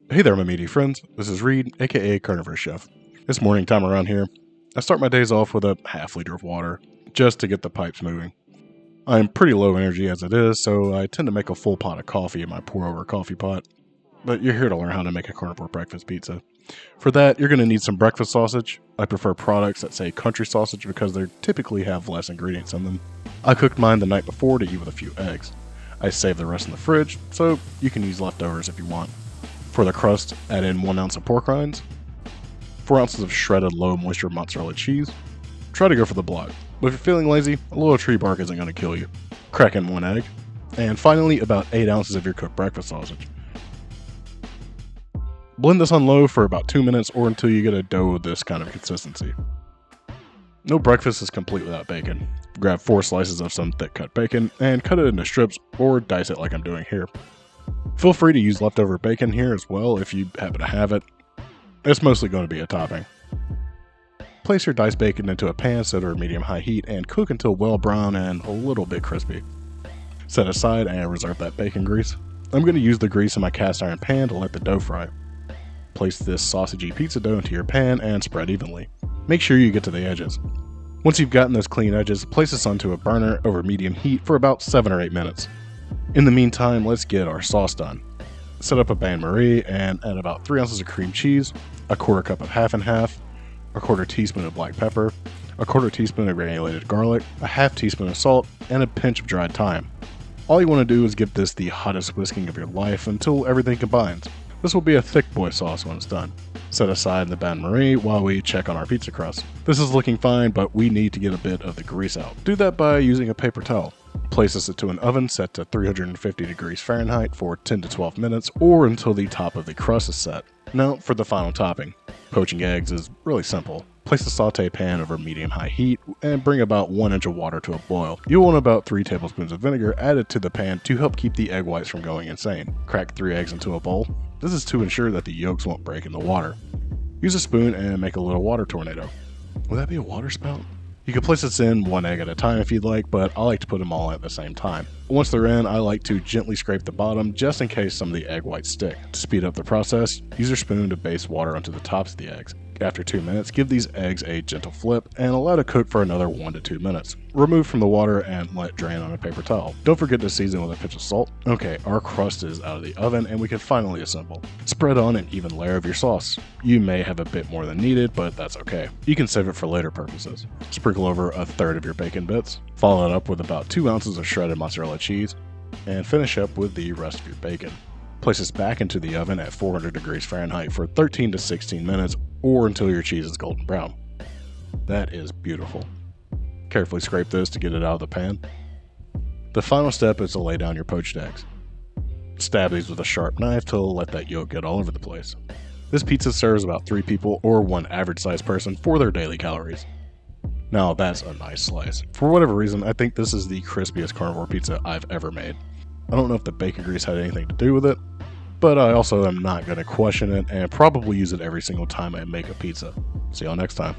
Hey there, my meaty friends. This is Reed, aka CarnivorousChef. It's morning time around here. I start my days off with a half liter of water, just to get the pipes moving. I'm pretty low energy as it is, so I tend to make a full pot of coffee in my pour-over coffee pot. But you're here to learn how to make a carnivore breakfast pizza. For that, you're going to need some breakfast sausage. I prefer products that say country sausage because they typically have less ingredients in them. I cooked mine the night before to eat with a few eggs. I saved the rest in the fridge, so you can use leftovers if you want. For the crust, add in 1 ounce of pork rinds, 4 ounces of shredded low moisture mozzarella cheese. Try to go for the block, but if you're feeling lazy, a little tree bark isn't going to kill you. Crack in 1 egg, and finally about 8 ounces of your cooked breakfast sausage. Blend this on low for about 2 minutes or until you get a dough with this kind of consistency. No breakfast is complete without bacon. Grab 4 slices of some thick cut bacon and cut it into strips or dice it like I'm doing here. Feel free to use leftover bacon here as well if you happen to have it. It's mostly going to be a topping. Place your diced bacon into a pan set over medium-high heat and cook until well brown and a little bit crispy. Set aside and reserve that bacon grease. I'm going to use the grease in my cast iron pan to let the dough fry. Place this sausagey pizza dough into your pan and spread evenly. Make sure you get to the edges. Once you've gotten those clean edges, place this onto a burner over medium heat for about 7 or 8 minutes. In the meantime, let's get our sauce done. Set up a bain-marie and add about 3 ounces of cream cheese, a quarter cup of half and half, a quarter teaspoon of black pepper, a quarter teaspoon of granulated garlic, a half teaspoon of salt, and a pinch of dried thyme. All you want to do is give this the hottest whisking of your life until everything combines. This will be a thick boy sauce when it's done. Set aside the bain-marie while we check on our pizza crust. This is looking fine, but we need to get a bit of the grease out. Do that by using a paper towel. Place this into an oven set to 350 degrees Fahrenheit for 10 to 12 minutes or until the top of the crust is set. Now for the final topping. Poaching eggs is really simple. Place the saute pan over medium-high heat and bring about 1 inch of water to a boil. You'll want about 3 tablespoons of vinegar added to the pan to help keep the egg whites from going insane. Crack 3 eggs into a bowl. This is to ensure that the yolks won't break in the water. Use a spoon and make a little water tornado. Would that be a water spout? You can place this in 1 egg at a time if you'd like, but I like to put them all in at the same time. Once they're in, I like to gently scrape the bottom just in case some of the egg whites stick. To speed up the process, use your spoon to base water onto the tops of the eggs. After 2 minutes, give these eggs a gentle flip and allow to cook for another 1 to 2 minutes. Remove from the water and let drain on a paper towel. Don't forget to season with a pinch of salt. Okay, our crust is out of the oven and we can finally assemble. Spread on an even layer of your sauce. You may have a bit more than needed, but that's okay. You can save it for later purposes. Sprinkle over a third of your bacon bits. Follow it up with about 2 ounces of shredded mozzarella cheese. And finish up with the rest of your bacon. Place this back into the oven at 400 degrees Fahrenheit for 13 to 16 minutes or until your cheese is golden brown. That is beautiful. Carefully scrape this to get it out of the pan. The final step is to lay down your poached eggs. Stab these with a sharp knife to let that yolk get all over the place. This pizza serves about 3 people or 1 average sized person for their daily calories. Now that's a nice slice. For whatever reason, I think this is the crispiest carnivore pizza I've ever made. I don't know if the bacon grease had anything to do with it, but I also am not going to question it and probably use it every single time I make a pizza. See y'all next time.